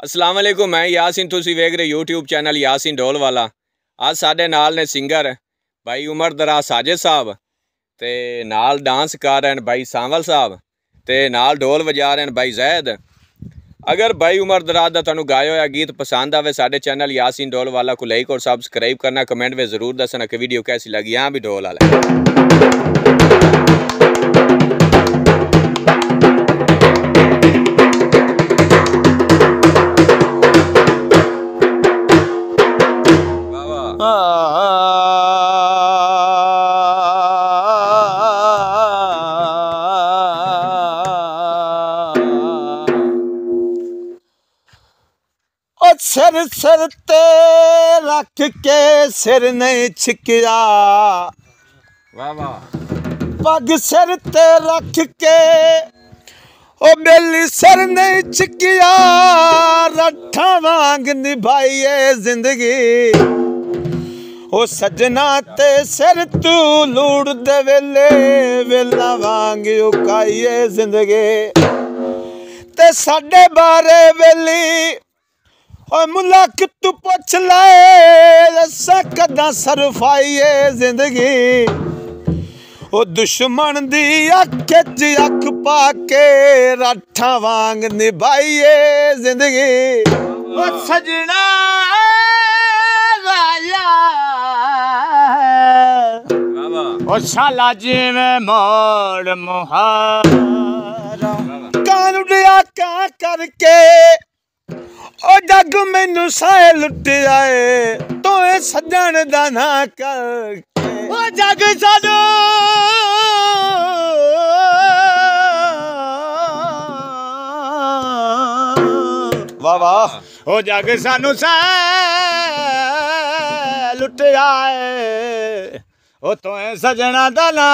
अस्सलाम वालेकुम, मैं यासीन, तुसी वेख रहे यूट्यूब चैनल यासीन ढोल वाला। आज साडे नाल ने सिंगर भाई उमर दराज साजिद साहब ते नाल डांस कर रहे हैं भाई सांवल साहब ते नाल ढोल वजा रहे हैं भाई जैद। अगर भाई उमर दराज दा तुहानू गाया होया गीत पसंद आवे साडे चैनल यासीन ढोल वाला को लाइक और सब्सक्राइब करना, कमेंट में ज़रूर दसना कि वीडियो कैसी लगी। यहाँ भी ढोल वाला सिर सिर ते रख के सिर नहीं छिकिया, वाह वाह। पग सिर ते रख के ओ बेली सिर नहीं छिकिया, रठा वांग निभाइए जिंदगी। ओ सजना ते सिर तू लूड़ दे वेले, वेला वांग उकाइए जिंदगी। ते साडे बारे वेली और मुलाक तू पुछ लाए, असा कदा सरफाइए जिंदगी। ओ दुश्मन दी अख च अख पाके, राठा वांग निभाइए जिंदगी। ओ सजना ओ शाला जिवें मोड़ मुहारा, कान उड़िया का करके ओ जग मैनू साए लुट आए, तो सजन दा ना करके। ओ जग सानू वाह वाह। ओ जग सानू साए लुट आए, ओ तो सजना दा ना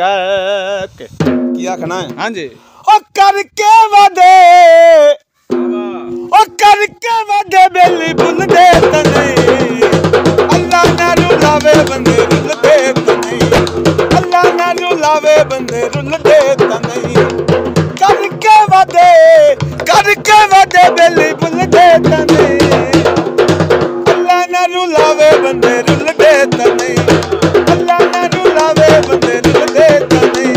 करके। की आखना है? हाँ जी। ओ करके वादे, ओ करके वादे बेली भुल दे तो नहीं, अल्लाह ना रुलावे बंदे रुल दे तो नहीं, अल्लाह ना रुलावे बंदे रुल दे तो नहीं। करके वादे बेली भुल दे तो नहीं, अल्लाह ना रुलावे बंदे रुल दे तो नहीं, अल्लाह ना रुलावे बंदे रुल दे तो नहीं।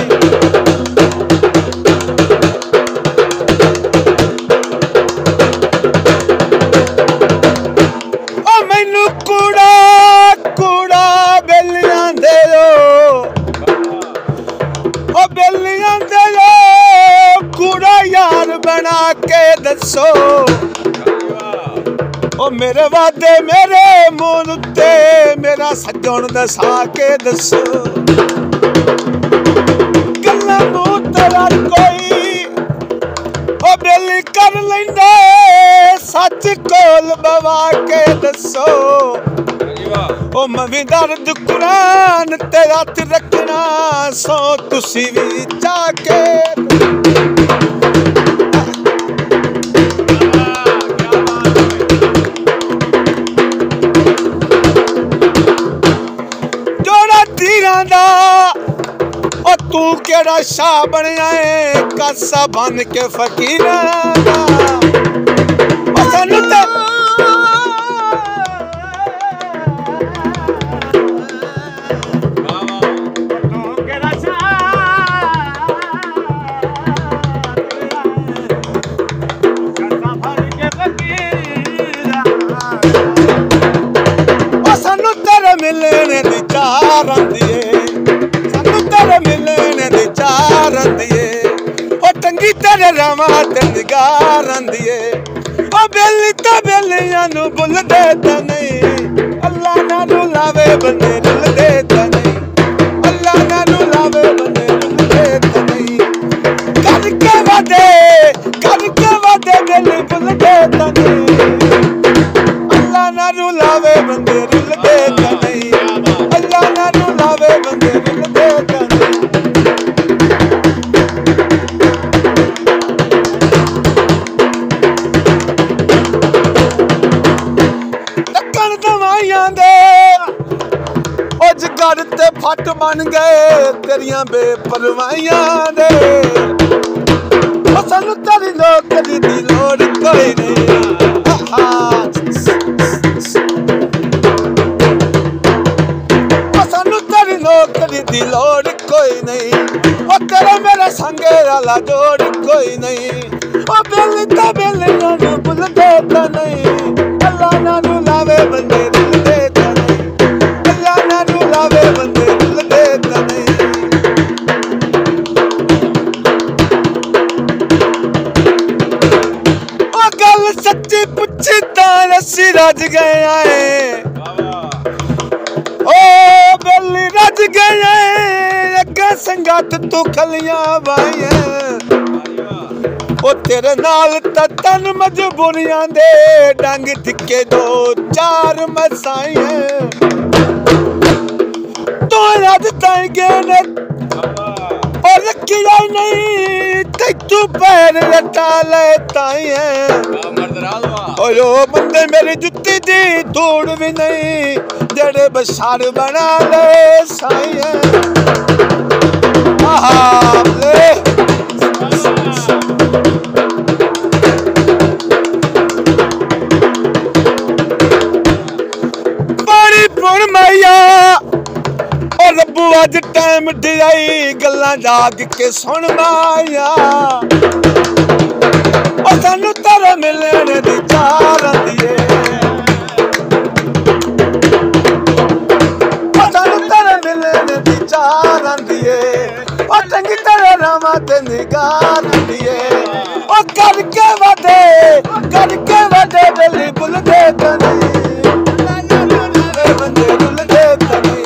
बना के दसो ओ मेरे वादे मेरे मुंह उत्ते, मेरा सजन दसा के दसो। गल्लां मुंह तेरा कोई ओ बेली कर लैंदे, सच कोल बवा के दसो। ओ मवी दर्द कुरान ते हथ रखना, सो तुसी भी जाके। ओ तू केड़ा शाह बनया है, कासा बन के फकीरा दा। ओ सानू ते तू केड़ा शाह, कासा बन के फकीरा। ओ सानू तेरे मिलने दी चाह रंदी है, मिलने दी चार दिए। ओ टंगी तेरे रामा ते निगार दिए। ओ बेली तो बेलियां नू भुल दे तो नहीं, अल्लाह ना रुलावे बंदे रुल दे तो नहीं, अल्लाह ना रुलावे बंदे रुल दे तो नहीं। करके वादे बेली भुल दे तो नहीं, अल्लाह ना रुलावे बंदे रुल दे तो नहीं, अल्लाह ना रुलावे बंदे रुल दे तो नहीं। जगड़ ते फट बन गए तेरिया बेपरवाइयां दे, सानू तेरी नौकरी दी लोड़ कोई नहीं सानू तेरी नौकरी दी लोड़ कोई नहीं ओ तेरा मेरा संगे वाला जोड़ कोई नहीं ओ बेली ता बेली नानू भुल देता नहीं अल्लाह नानू लावे बंदे दिल देता नहीं अल्लाह नानू लावे बंदे दिल देता नहीं ओ गल सच्ची पुछी तां रस्सी रज गए आए ओ बेली रज गए अगे संगत तू खलियां बाइया ओ तेरे नाल तन मजबूरियां दे डंग टिके दो चार मसाइया तो अज ताई गए और रखिया नहीं तू पैर रटा ले ताई ओ बंदे मेरी जुत्ती दी धूड़ भी नहीं जड़े बसार बना ले साइया पानी पुर मैया और रब्बू अज टाइम दियाई गल्लां जाग के सुन माया और सानू तेरे मिलने दी चार आंदी चार आंदी और चंगी तरह रामा ते निगार आंदी और करके वदे बेली बुल देता नहीं बंदे बुल देता नहीं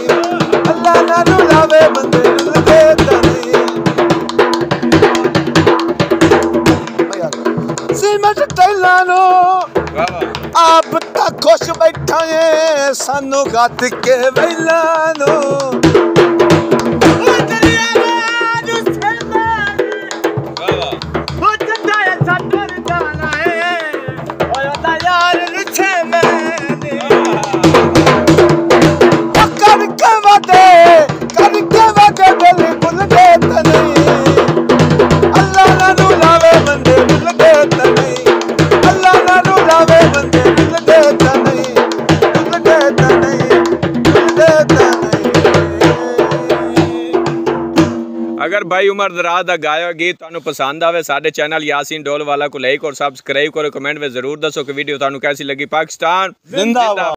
अल्लाह नानू लावे बंदे बुल देता नहीं सीमेंट टैलां नो आप ता खुश बैठा है सानू गत के वेला नो अगर भाई उमर दराज का गाया गीत तुहानू पसंद आवे साडे चैनल यासीन डोल वाला को लाइक और सब्सक्राइब करो कमेंट में जरूर दसो कि वीडियो तुहानू कैसी लगी। पाकिस्तान जिंदाबाद।